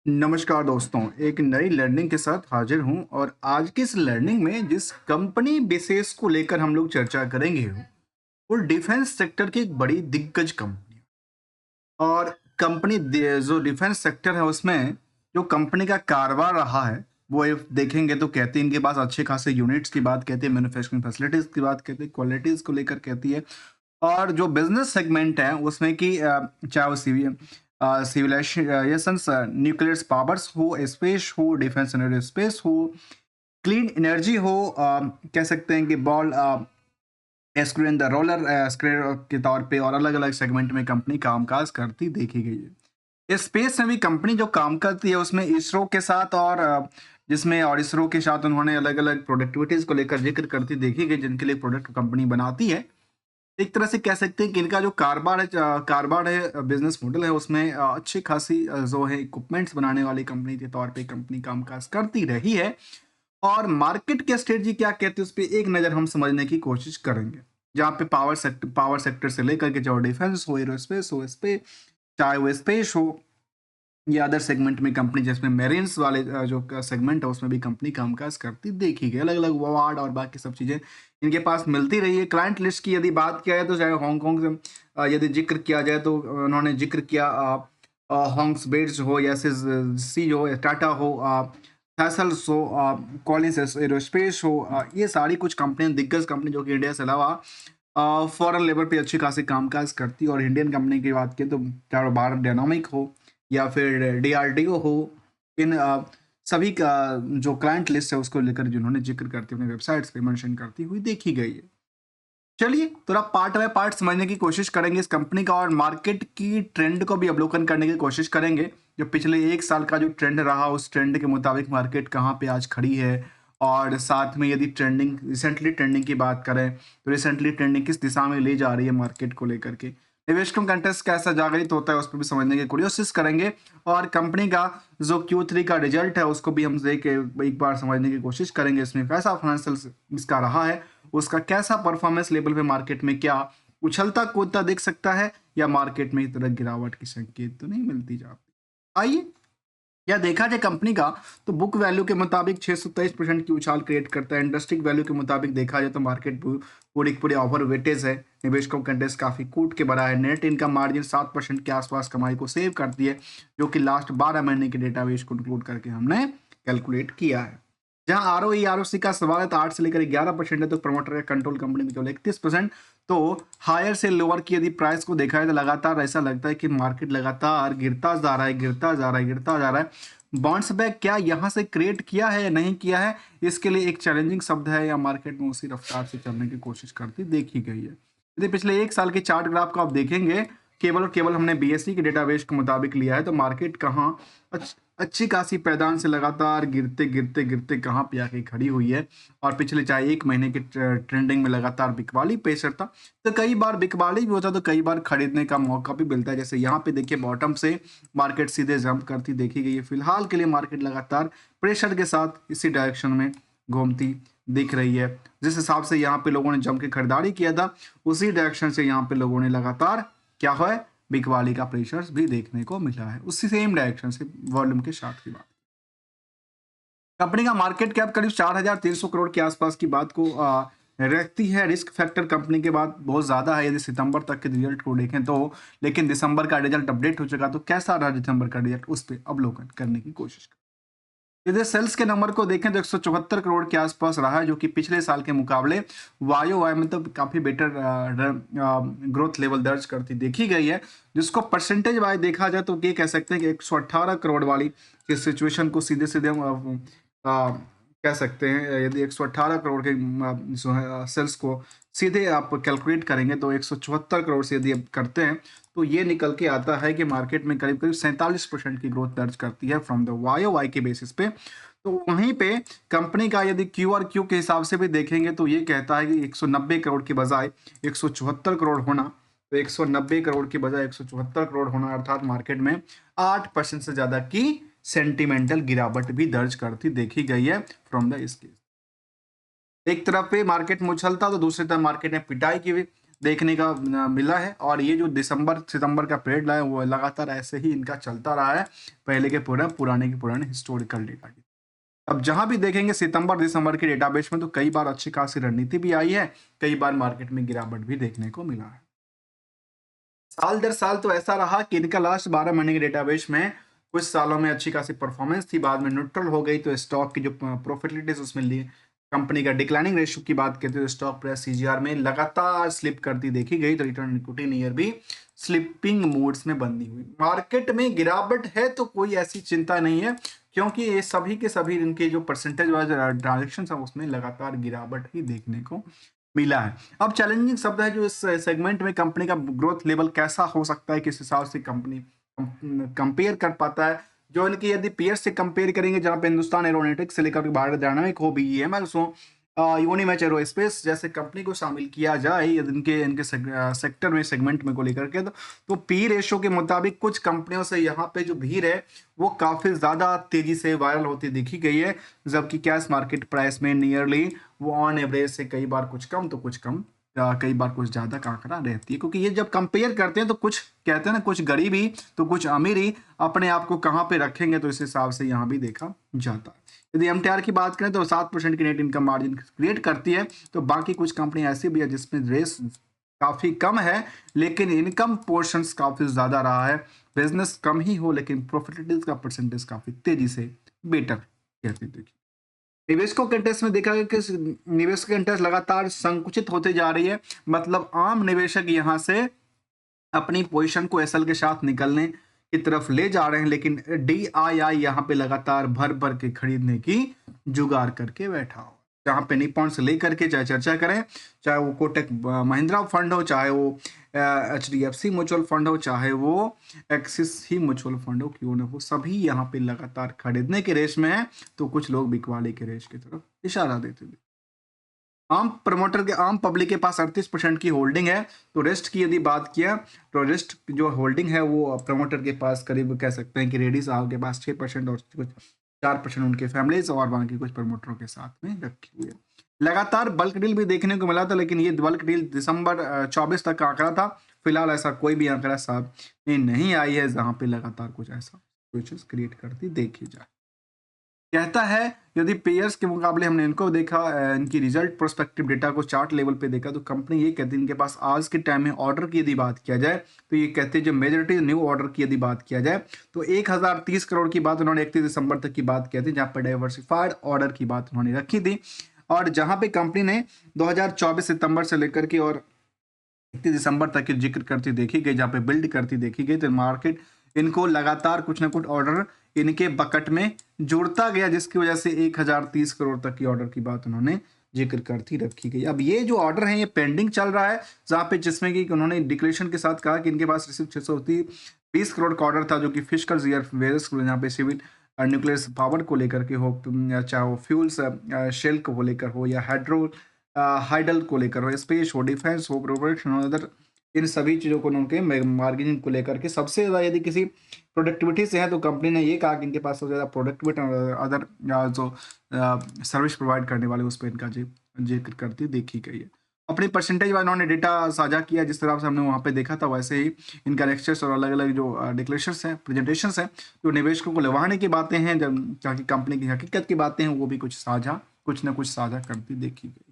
नमस्कार दोस्तों, एक नई लर्निंग के साथ हाजिर हूं और आज की इस लर्निंग में जिस कंपनी विशेष को लेकर हम लोग चर्चा करेंगे वो डिफेंस सेक्टर की एक बड़ी दिग्गज कंपनी है। और जो डिफेंस सेक्टर है उसमें जो कंपनी का कारोबार रहा है वो if देखेंगे तो कहते हैं इनके पास अच्छे खासे यूनिट्स की बात कहती है, मैन्युफैक्चरिंग फैसिलिटीज की बात कहती है, क्वालिटीज को लेकर कहती है। और जो बिजनेस सेगमेंट है उसमें कि चाहे वो सिविलाइजेशंस, न्यूक्लियर पावर्स हो, स्पेस हो, डिफेंस एंड एरोस्पेस हो, क्लीन एनर्जी हो, कह सकते हैं कि ball screen the roller screen के तौर पे, और अलग अलग सेगमेंट में कंपनी कामकाज करती देखी गई है। स्पेस में भी कंपनी जो काम करती है उसमें इसरो के साथ और इसरो के साथ उन्होंने अलग अलग प्रोडक्टिविटीज को लेकर जिक्र करती देखी गई, जिनके लिए प्रोडक्ट कंपनी बनाती है। एक तरह से कह सकते हैं कि इनका जो कारोबार है, बिजनेस मॉडल है उसमें अच्छी खासी जो है इक्विपमेंट्स बनाने वाली कंपनी के तौर पे कंपनी कामकाज करती रही है। और मार्केट की स्ट्रेटजी क्या कहती है उस पर एक नज़र हम समझने की कोशिश करेंगे, जहाँ पे पावर सेक्टर से लेकर के चाहे डिफेंस हो, एरोस्पेस हो, स्पेस, चाहे वो स्पेस हो या अदर सेगमेंट में कंपनी, जिसमें मेरिन्स वाले जो सेगमेंट है उसमें भी कंपनी कामकाज करती देखी गई। अलग अलग अवार्ड और बाकी सब चीज़ें इनके पास मिलती रही है। क्लाइंट लिस्ट की यदि बात किया जाए तो चाहे हांगकांग से यदि जिक्र किया जाए तो उन्होंने जिक्र किया हॉन्क्स बेड्स हो या सी हो, टाटा हो, फैसल्स हो, कॉलिंस एरोस्पेस हो, ये सारी कुछ कंपनियां, दिग्गज कंपनी जो कि इंडिया से अलावा फॉरेन लेवल पे अच्छी खासी कामकाज करती है। और इंडियन कंपनी की बात करें तो चाहे वो भारत डायनामिक हो या फिर डीआरडीओ हो, इन सभी का जो क्लाइंट लिस्ट है उसको लेकर जिन्होंने जिक्र करती अपने वेबसाइट्स पे मेंशन करती हुई देखी गई है। चलिए थोड़ा पार्ट बाय पार्ट समझने की कोशिश करेंगे इस कंपनी का, और मार्केट की ट्रेंड को भी अवलोकन करने की कोशिश करेंगे। जो पिछले एक साल का जो ट्रेंड रहा उस ट्रेंड के मुताबिक मार्केट कहाँ पे आज खड़ी है, और साथ में यदि रिसेंटली ट्रेंडिंग की बात करें तो रिसेंटली ट्रेंडिंग किस दिशा में ले जा रही है मार्केट को लेकर के, निवेशकों का इंटरेस्ट कैसा जागृत होता है उस पर भी समझने की कोशिश करेंगे। और कंपनी का जो Q3 का रिजल्ट है उसको भी हम देख के एक बार समझने की कोशिश करेंगे, इसमें कैसा फाइनेंशियल इसका रहा है, उसका कैसा परफॉर्मेंस लेवल पे मार्केट में क्या उछलता कूदता दिख सकता है, या मार्केट में इस तरह गिरावट की संकेत तो नहीं मिलती जाती। आइए, या देखा जाए कंपनी का तो बुक वैल्यू के मुताबिक 623% की उछाल क्रिएट करता है। इंडस्ट्री वैल्यू के मुताबिक देखा जाए तो मार्केट पूरी पूरी ओवर वेटेज है, निवेशकों का इंटरेस्ट काफी कूट के भरा है। नेट इनकम मार्जिन 7% के आसपास कमाई को सेव करती है, जो कि लास्ट 12 महीने के डेटाबेस को इंक्लूड करके हमने कैलकुलेट किया है। जहां आरओसी का सवाल है तो 8 से लेकर 11% है, तो प्रमोटर का कंट्रोल कंपनी में केवल 31%। तो हायर से लोअर की यदि प्राइस को देखा जाए तो लगातार ऐसा लगता है कि मार्केट लगातार गिरता जा रहा है, गिरता जा रहा है, गिरता जा रहा है। बाउंस बैक क्या यहाँ से क्रिएट किया है या नहीं किया है, इसके लिए एक चैलेंजिंग शब्द है, या मार्केट में उसी रफ्तार से चलने की कोशिश करती देखी गई है। यदि पिछले एक साल के चार्ट ग्राफ को आप देखेंगे, केवल और केवल हमने बीएससी के डेटाबेस के मुताबिक लिया है, तो मार्केट कहाँ अच्छी खासी पैदान से लगातार गिरते गिरते गिरते कहाँ पे आके खड़ी हुई है। और पिछले चाहे एक महीने के ट्रेंडिंग में लगातार बिकवाली प्रेशर था, तो कई बार बिकवाली भी होता तो कई बार खरीदने का मौका भी मिलता है। जैसे यहाँ पे देखिए बॉटम से मार्केट सीधे जंप करती देखी गई है। फिलहाल के लिए मार्केट लगातार प्रेशर के साथ इसी डायरेक्शन में घूमती दिख रही है। जिस हिसाब से यहाँ पे लोगों ने जम के खरीदारी किया था उसी डायरेक्शन से यहाँ पे लोगों ने लगातार क्या है बिकवाली का प्रेशर भी देखने को मिला है, उसी सेम डायरेक्शन से वॉल्यूम के साथ की बात। कंपनी का मार्केट कैप करीब 4,300 करोड़ के आसपास की बात को रखती है। रिस्क फैक्टर कंपनी के बाद बहुत ज़्यादा है यदि सितंबर तक के रिजल्ट को देखें तो, लेकिन दिसंबर का रिजल्ट अपडेट हो चुका, तो कैसा रहा दिसंबर का रिजल्ट उस पर अवलोकन करने की कोशिश करें। यदि सेल्स के नंबर को देखें तो 174 करोड़ के आसपास रहा है, जो कि पिछले साल के मुकाबले वाई वाई में तो काफ़ी बेटर ग्रोथ लेवल दर्ज करती देखी गई है। जिसको परसेंटेज वाइज देखा जाए तो ये कह सकते हैं कि 118 करोड़ वाली इस सिचुएशन को सीधे सीधे हम कह सकते हैं, यदि 118 करोड़ के जो है सेल्स को सीधे आप कैलकुलेट करेंगे तो 174 करोड़ से यदि आप करते हैं तो ये निकल के आता है कि मार्केट में करीब करीब 47% की ग्रोथ दर्ज करती है फ्रॉम द वाई के बेसिस पे। तो वहीं पे कंपनी का यदि क्यू आर क्यू के हिसाब से भी देखेंगे तो ये कहता है कि 190 करोड़ की बजाय 174 करोड़ होना, तो 190 करोड़ की बजाय 174 करोड़ होना, अर्थात मार्केट में 8% से ज़्यादा की सेंटिमेंटल गिरावट भी दर्ज करती देखी गई है फ्रॉम द इसके। एक तरफ पे मार्केट में उछलता तो दूसरी तरफ मार्केट में पिटाई की भी देखने का मिला है। और ये जो दिसंबर सितंबर का पीरियड है वो लगातार ऐसे ही इनका चलता रहा है पहले के पुराने हिस्टोरिकल डेटा की। अब जहां भी देखेंगे सितंबर दिसंबर के डेटाबेस में तो कई बार अच्छी खासी रणनीति भी आई है, कई बार मार्केट में गिरावट भी देखने को मिला है। साल दर साल तो ऐसा रहा कि इनका लास्ट 12 महीने के डेटाबेस में कुछ सालों में अच्छी खासी परफॉर्मेंस थी, बाद में न्यूट्रल हो गई। तो स्टॉक की जो प्रॉफिटेबिलिटी उसमें ली, कंपनी का डिक्लाइनिंग रेशियो की बात करते हैं तो स्टॉक प्राइस सीजीआर में लगातार स्लिप करती देखी गई। तो रिटर्न इक्विटी ईयर भी स्लिपिंग मोड्स में बंदी हुई। मार्केट में गिरावट है तो कोई ऐसी चिंता नहीं है, क्योंकि ये सभी के सभी इनके जो परसेंटेज वाइज ट्रांजेक्शन है उसमें लगातार गिरावट ही देखने को मिला है। अब चैलेंजिंग शब्द है जो इस सेगमेंट में कंपनी का ग्रोथ लेवल कैसा हो सकता है, किस हिसाब से कंपनी कंपेयर कर पाता है। जो इनकी यदि पीयर से कंपेयर करेंगे जहां पे हिंदुस्तान एरोनॉटिक्स से लेकर भारत डायनामिक हो, बीईएमएल हो, यूनिमैच एरोस्पेस जैसे कंपनी को शामिल किया जाए यदि इनके सेक्टर में सेगमेंट में को लेकर के तो पी रेशो के मुताबिक कुछ कंपनियों से यहाँ पे जो भीड़ है वो काफी ज्यादा तेजी से वायरल होती दिखी गई है, जबकि कैश मार्केट प्राइस में नियरली वो ऑन एवरेज से कई बार कुछ कम तो कुछ कम कई बार कुछ ज्यादा का आंकड़ा रहती है। क्योंकि ये जब कंपेयर करते हैं तो कुछ कहते हैं ना, कुछ गरीबी तो कुछ अमीरी, अपने आप को कहाँ पे रखेंगे तो इस हिसाब से यहाँ भी देखा जाता है। यदि एमटीआर की बात करें तो 7% की नेट इनकम मार्जिन क्रिएट करती है। तो बाकी कुछ कंपनी ऐसी भी है जिसमें रेस काफी कम है लेकिन इनकम पोर्शन काफी ज्यादा रहा है। बिजनेस कम ही हो लेकिन प्रॉफिटेबिलिटी का परसेंटेज काफी तेजी से बेटर कहते हैं। देखिए निवेशकों के इंटरेस्ट में देखा गया कि निवेश के इंटरेस्ट लगातार संकुचित होते जा रही है। मतलब आम निवेशक यहाँ से अपनी पोजीशन को एसएल के साथ निकलने की तरफ ले जा रहे हैं, लेकिन डीआईआई यहाँ पे लगातार भर भर के खरीदने की जुगाड़ करके बैठा हो। जहाँ पे निपॉन से लेकर के चाहे चर्चा करें, चाहे वो कोटक महिंद्रा फंड हो, चाहे वो एचडीएफसी म्यूचुअल फंड हो, चाहे वो एक्सिस ही म्यूचुअल फंड हो, क्यों न हो, सभी यहाँ पे लगातार खरीदने के रेस में है। तो कुछ लोग बिकवाली के रेस की तरफ इशारा देते थे। आम पब्लिक के पास 38% की होल्डिंग है। तो रेस्ट की यदि बात किया तो रेस्ट जो होल्डिंग है वो प्रमोटर के पास करीब कह सकते हैं कि रेडी साहब के पास 6% और कुछ 4% उनके फैमिलीज और बाकी कुछ प्रमोटरों के साथ में रखी हुई है। लगातार बल्क डील भी देखने को मिला था, लेकिन ये बल्क डील दिसंबर 24 तक का आंकड़ा था। फिलहाल ऐसा कोई भी आंकड़ा सामने नहीं आई है जहां पे लगातार कुछ ऐसा सिचुएशन क्रिएट करती देखी जाए। कहता है यदि पेयर्स के मुकाबले हमने इनको देखा, इनकी रिजल्ट प्रोस्पेक्टिव डेटा को चार्ट लेवल पे देखा तो कंपनी ये कहती है इनके पास आज के टाइम में ऑर्डर की यदि बात किया जाए तो ये कहते हैं जो मेजोरिटी न्यू ऑर्डर की यदि बात किया जाए तो 1030 करोड़ की बात उन्होंने 31 दिसंबर तक की बात की थी, जहां पर डाइवर्सिफाइड ऑर्डर की बात उन्होंने रखी थी। और जहां पे कंपनी ने 2024 सितंबर से लेकर के और 31 दिसंबर तक की जिक्र करती देखी गई, जहां पे बिल्ड करती देखी गई, तो मार्केट इनको लगातार कुछ ना कुछ ऑर्डर इनके बकेट में जुड़ता गया, जिसकी वजह से 1030 करोड़ तक की ऑर्डर की बात उन्होंने जिक्र करती रखी गई। अब ये जो ऑर्डर है ये पेंडिंग चल रहा है, जहां पे जिसमें कि उन्होंने डिक्लेरेशन के साथ कहा कि इनके पास सिर्फ 620 करोड़ का ऑर्डर था जो कि फिजिकल ईयर वेरियस जहाँ पे सिविल न्यूक्लियर पावर को लेकर के हो, चाहे वो फ्यूल्स शेल को लेकर हो या हाइडल को लेकर हो, स्पेस हो, डिफेंस हो, प्रोडक्शन हो, अदर इन सभी चीज़ों को उनके मार्जिन को लेकर के सबसे ज़्यादा यदि किसी प्रोडक्टिविटी से है तो कंपनी ने ये कहा कि इनके पास सबसे ज़्यादा प्रोडक्टिविटी और अदर जो सर्विस प्रोवाइड करने वाले उस पर इनका जिक्र करती देखी गई है। अपनी परसेंटेज वाइज उन्होंने डेटा साझा किया, जिस तरह से हमने वहाँ पे देखा था वैसे ही इनका लेक्चर्स और अलग अलग जो डिक्लेरेशंस हैं, प्रेजेंटेशंस हैं, जो निवेशकों को लुभाने की बातें हैं, जब ताकि कंपनी की हकीकत की बातें हैं वो भी कुछ ना कुछ साझा करती देखी गई।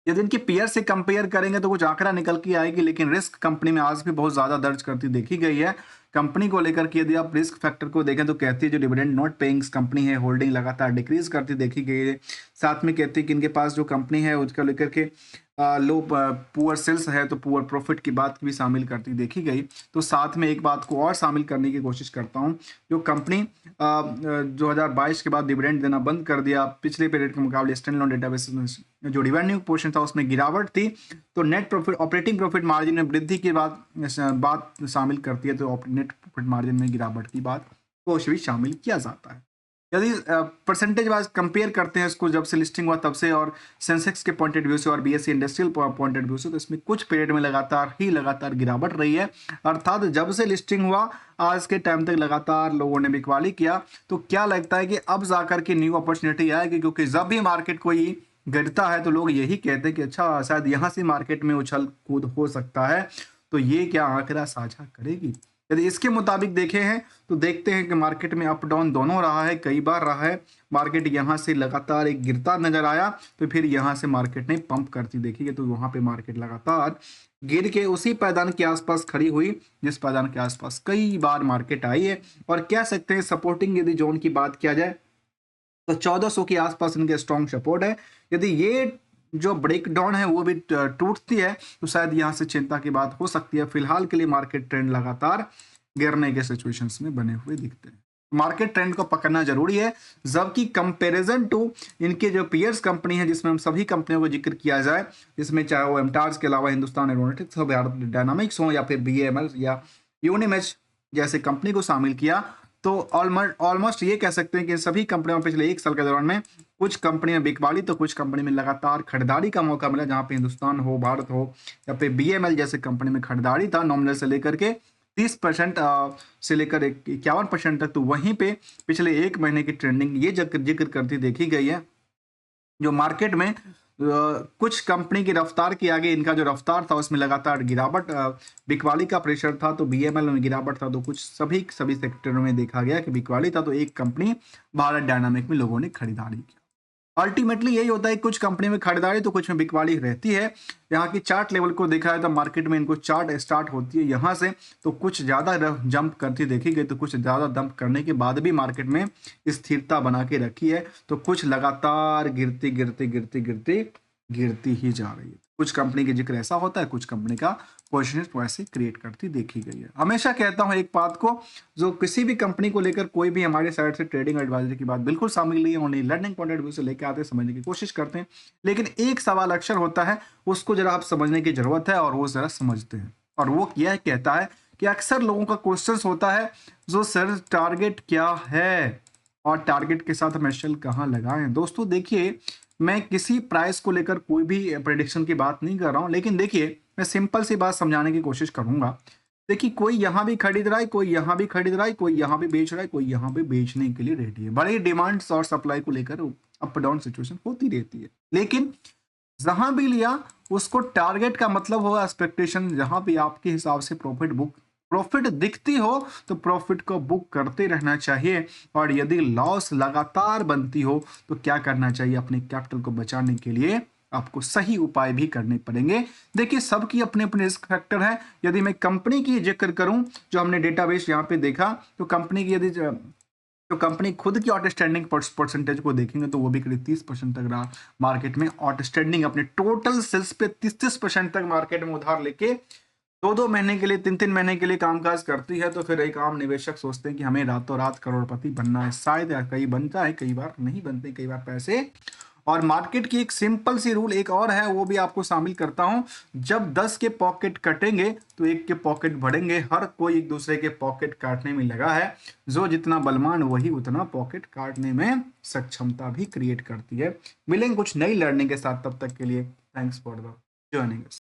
यदि इनकी पीयर से कंपेयर करेंगे तो कुछ आंकड़ा निकल के आएगी, लेकिन रिस्क कंपनी में आज भी बहुत ज़्यादा दर्ज करती देखी गई है। कंपनी को लेकर के यदि आप रिस्क फैक्टर को देखें तो कहती है जो डिविडेंड नॉट पेइंग कंपनी है, होल्डिंग लगातार डिक्रीज करती देखी गई है। साथ में कहती है कि इनके पास जो कंपनी है उसका लेकर के लो पुअर सेल्स है तो पुअर प्रॉफिट की बात भी शामिल करती देखी गई। तो साथ में एक बात को और शामिल करने की कोशिश करता हूं, जो कंपनी 2022 के बाद डिविडेंड देना बंद कर दिया, पिछले पीरियड के मुकाबले स्टैंड लोन डेटाबेस में जो रिवेन्यू पोर्शन था उसमें गिरावट थी, तो net profit operating profit margin में वृद्धि की बात शामिल करती है, तो नेट प्रॉफिट मार्जिन में गिरावट की बात को भी शामिल किया जाता है। यदि परसेंटेज वाइज कंपेयर करते हैं इसको जब से लिस्टिंग हुआ तब से और सेंसेक्स के पॉइंट ऑफ व्यू से और BSE industrial point of view से, तो इसमें कुछ पीरियड में लगातार गिरावट रही है। अर्थात जब से लिस्टिंग हुआ आज के टाइम तक लगातार लोगों ने बिकवाली किया। तो क्या लगता है कि अब जाकर के न्यू अपॉर्चुनिटी आएगी, क्योंकि जब भी मार्केट कोई गिरता है तो लोग यही कहते हैं कि अच्छा शायद यहाँ से मार्केट में उछल कूद हो सकता है, तो ये क्या आंकड़ा साझा करेगी? यदि इसके मुताबिक देखे हैं तो देखते हैं कि मार्केट में अप डाउन दोनों रहा है, कई बार रहा है। मार्केट यहाँ से लगातार एक गिरता नजर आया तो फिर यहाँ से मार्केट ने पंप करती देखिए, तो वहां पे मार्केट लगातार गिर के उसी पायदान के आसपास खड़ी हुई जिस पायदान के आसपास कई बार मार्केट आई है। और कह सकते हैं सपोर्टिंग यदि जोन की बात किया जाए तो 1400 के आसपास इनके स्ट्रॉन्ग सपोर्ट है। यदि ये जो ब्रेक डाउन है वो भी टूटती है तो शायद यहाँ से चिंता की बात हो सकती है। फिलहाल के लिए मार्केट ट्रेंड लगातार गिरने के सिचुएशंस में बने हुए दिखते हैं। मार्केट ट्रेंड को पकड़ना जरूरी है, जबकि कंपैरिजन टू इनके जो पीयर्स कंपनी है जिसमें हम सभी कंपनियों को जिक्र किया जाए, जिसमें चाहे वो एमटार्स के अलावा हिंदुस्तान एरोनॉटिक्स हो, भारत डायनामिक्स हो या फिर बीएमएल या यूनिमेच जैसे कंपनी को शामिल किया, तो ऑलमोस्ट ये कह सकते हैं कि सभी कंपनियों में पिछले एक साल के दौरान में कुछ कंपनी में बिकवाली तो कुछ कंपनी में लगातार खरीदारी का मौका मिला। जहां पे हिंदुस्तान हो, भारत हो या फिर बीएमएल जैसे कंपनी में खरीदारी था नॉमिनल से लेकर के 30% से लेकर 51% तक। तो वहीं पे पिछले एक महीने की ट्रेंडिंग ये जिक्र करती देखी गई है। जो मार्केट में कुछ कंपनी की रफ्तार के आगे इनका जो रफ्तार था उसमें लगातार गिरावट, बिकवाली का प्रेशर था तो बीएमएल में गिरावट था। तो कुछ सभी सेक्टरों में देखा गया कि बिकवाली था तो एक कंपनी भारत डायनामिक में लोगों ने खरीदारी की। अल्टीमेटली यही होता है, कुछ कंपनी में खरीदारी तो कुछ में बिकवाली रहती है। यहाँ की चार्ट लेवल को देखा है तो मार्केट में इनको चार्ट स्टार्ट होती है यहाँ से तो कुछ ज़्यादा जंप करती देखी गई, तो कुछ ज़्यादा जंप करने के बाद भी मार्केट में स्थिरता बना के रखी है। तो कुछ लगातार गिरती गिरती गिरती गिरती गिरती ही जा रही है। कुछ कंपनी के जिक्र ऐसा होता है, कुछ कंपनी का पोजीशन वैसे क्रिएट करती देखी गई है। हमेशा कहता हूं एक बात को, जो किसी भी कंपनी को लेकर कोई भी हमारे साइड से ट्रेडिंग एडवाइजरी की बात बिल्कुल शामिल नहीं है, only learning point of view से लेकर आते समझने की कोशिश करते हैं। लेकिन एक सवाल अक्सर होता है, उसको जरा आप समझने की जरूरत है और वो जरा समझते हैं। और वो यह कहता है कि अक्सर लोगों का क्वेश्चन होता है जो सर टारगेट क्या है और टारगेट के साथ हम एसएल कहाँ लगाएं। दोस्तों देखिए, मैं किसी प्राइस को लेकर कोई भी प्रेडिक्शन की बात नहीं कर रहा हूं, लेकिन देखिए मैं सिंपल सी बात समझाने की कोशिश करूंगा। देखिए कोई यहां भी खरीद रहा है, कोई यहां भी खरीद रहा है, कोई यहां भी बेच रहा है, कोई यहां भी बेचने के लिए रेडी है। बड़ी डिमांड्स और सप्लाई को लेकर अप डाउन सिचुएशन होती रहती है, लेकिन जहां भी लिया उसको टारगेट का मतलब होगा एक्सपेक्टेशन। जहां भी आपके हिसाब से प्रॉफिट दिखती हो तो प्रॉफिट को बुक करते रहना चाहिए। और यदि लॉस लगातार बनती हो तो क्या करना चाहिए, अपने कैपिटल को बचाने के लिए आपको सही उपाय भी करने पड़ेंगे। देखिए सबकी अपने अपने रिस्क फैक्टर है। यदि मैं कंपनी की जिक्र करूं, जो हमने डेटाबेस यहाँ पे देखा, तो कंपनी की यदि तो कंपनी खुद की आउटस्टैंडिंग परसेंटेज को देखेंगे तो वो भी करीब 30% तक रहा मार्केट में। आउटस्टैंडिंग अपने टोटल सेल्स पे 30% तक मार्केट में उधार लेके 2-2 महीने के लिए 3-3 महीने के लिए कामकाज करती है। तो फिर एक आम निवेशक सोचते हैं कि हमें रातों रात करोड़पति बनना है। शायद कई बनता है, कई बार नहीं बनते, कई बार पैसे। और मार्केट की एक सिंपल सी रूल एक और है, वो भी आपको शामिल करता हूं। जब 10 के पॉकेट कटेंगे तो एक के पॉकेट बढ़ेंगे। हर कोई एक दूसरे के पॉकेट काटने में लगा है। जो जितना बलवान वही उतना पॉकेट काटने में सक्षमता भी क्रिएट करती है। मिलेंगे कुछ नई लर्निंग के साथ, तब तक के लिए थैंक्स फॉर द जॉइनिंग।